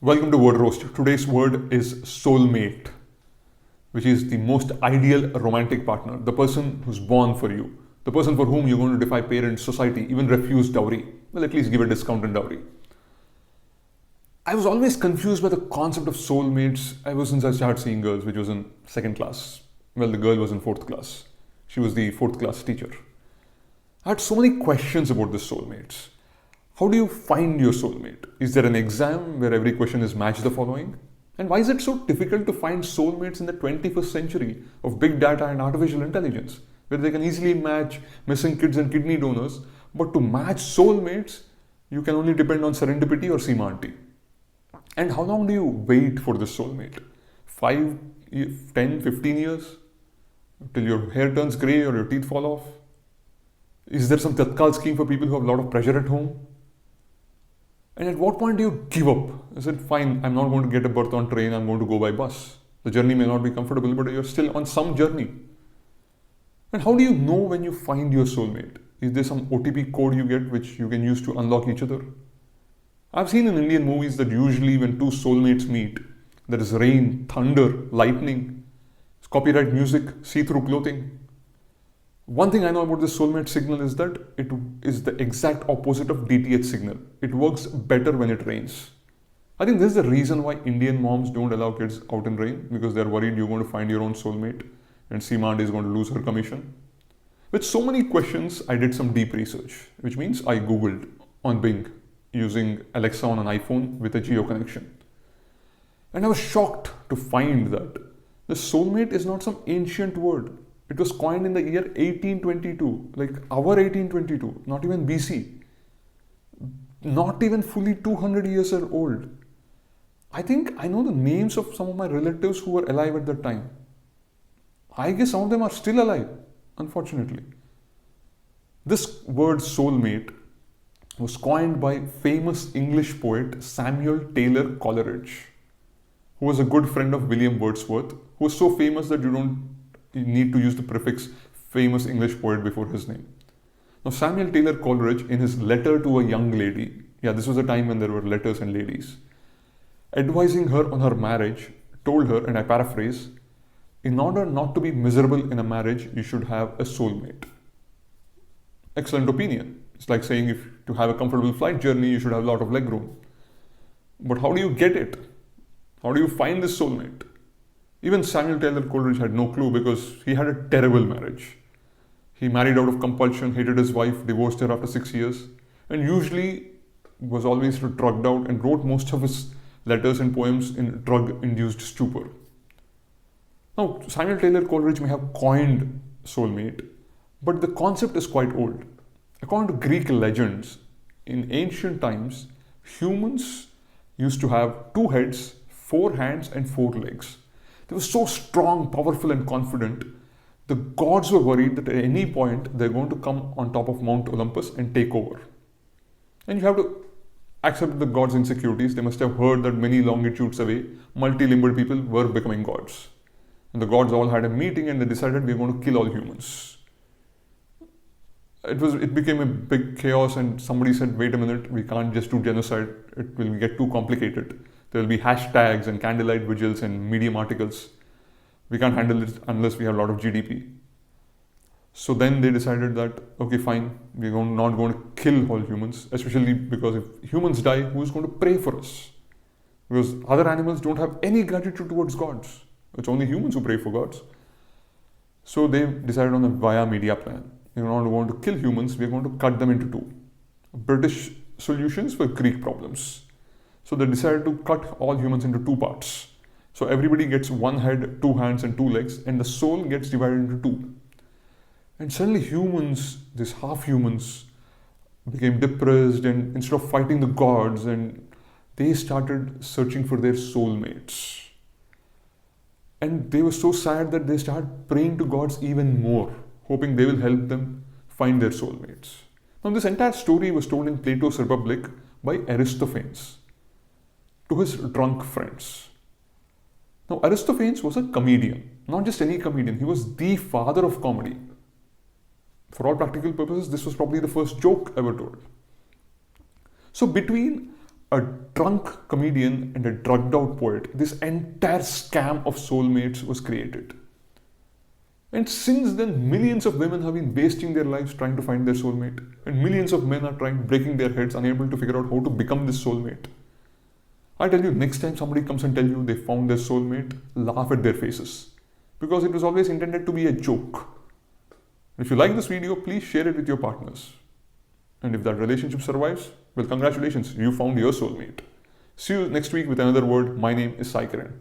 Welcome to Word Roast. Today's word is soulmate, which is the most ideal romantic partner, the person who's born for you, the person for whom you're going to defy parents, society, even refuse dowry. Well, at least give a discount in dowry. I was always confused by the concept of soulmates ever since I started seeing girls, which was in second class. Well, the girl was in fourth class. She was the fourth class teacher. I had so many questions about the soulmates. How do you find your soulmate? Is there an exam where every question is match the following? And why is it so difficult to find soulmates in the 21st century of big data and artificial intelligence, where they can easily match missing kids and kidney donors, but to match soulmates, you can only depend on serendipity or semanti. And how long do you wait for this soulmate? 5, 10, 15 years? Till your hair turns grey or your teeth fall off? Is there some Tatkal scheme for people who have a lot of pressure at home? And at what point do you give up? I said, fine, I'm not going to get a berth on train, I'm going to go by bus. The journey may not be comfortable, but you're still on some journey. And how do you know when you find your soulmate? Is there some OTP code you get which you can use to unlock each other? I've seen in Indian movies that usually when two soulmates meet, there is rain, thunder, lightning, copyright music, see-through clothing. One thing I know about the soulmate signal is that it is the exact opposite of DTH signal. It works better when it rains. I think this is the reason why Indian moms don't allow kids out in rain, because they're worried you're going to find your own soulmate and Seemand is going to lose her commission. With so many questions, I did some deep research, which means I Googled on Bing using Alexa on an iPhone with a geo connection. And I was shocked to find that the soulmate is not some ancient word. It was coined in the year 1822, like our 1822, not even BC. Not even fully 200 years old. I think I know the names of some of my relatives who were alive at that time. I guess some of them are still alive, unfortunately. This word soulmate was coined by famous English poet Samuel Taylor Coleridge, who was a good friend of William Wordsworth, who was so famous that you need to use the prefix famous English poet before his name. Now, Samuel Taylor Coleridge, in his letter to a young lady, this was a time when there were letters and ladies, advising her on her marriage, told her, and I paraphrase, in order not to be miserable in a marriage, you should have a soulmate. Excellent opinion. It's like saying if to have a comfortable flight journey, you should have a lot of leg room. But how do you get it? How do you find this soulmate? Even Samuel Taylor Coleridge had no clue because he had a terrible marriage. He married out of compulsion, hated his wife, divorced her after 6 years, and usually was always drugged out and wrote most of his letters and poems in drug-induced stupor. Now, Samuel Taylor Coleridge may have coined soulmate, but the concept is quite old. According to Greek legends, in ancient times, humans used to have 2 heads, 4 hands, and 4 legs. They were so strong, powerful, and confident. The gods were worried that at any point they're going to come on top of Mount Olympus and take over. And you have to accept the gods' insecurities. They must have heard that many longitudes away, multi-limbed people were becoming gods. And the gods all had a meeting and they decided we're going to kill all humans. It became a big chaos, and somebody said, wait a minute, we can't just do genocide. It will get too complicated. There will be hashtags and candlelight vigils and medium articles. We can't handle it unless we have a lot of GDP. So then they decided that, okay, fine, we're not going to kill all humans, especially because if humans die, who's going to pray for us? Because other animals don't have any gratitude towards gods. It's only humans who pray for gods. So they decided on a via media plan. We're not going to kill humans, we're going to cut them into 2. British solutions for Greek problems. So they decided to cut all humans into 2 parts. So everybody gets 1 head, 2 hands, and 2 legs, and the soul gets divided into 2. And suddenly humans, these half humans, became depressed, and instead of fighting the gods, and they started searching for their soulmates. And they were so sad that they started praying to gods even more, hoping they will help them find their soulmates. Now, this entire story was told in Plato's Republic by Aristophanes to his drunk friends. Now, Aristophanes was a comedian, not just any comedian, he was the father of comedy. For all practical purposes, this was probably the first joke ever told. So, between a drunk comedian and a drugged out poet, this entire scam of soulmates was created. And since then, millions of women have been wasting their lives trying to find their soulmate, and millions of men are breaking their heads, unable to figure out how to become this soulmate. I tell you, next time somebody comes and tell you they found their soulmate, laugh at their faces, because it was always intended to be a joke. If you like this video, please share it with your partners. And if that relationship survives, well, congratulations, you found your soulmate. See you next week with another word. My name is Sai Kiran.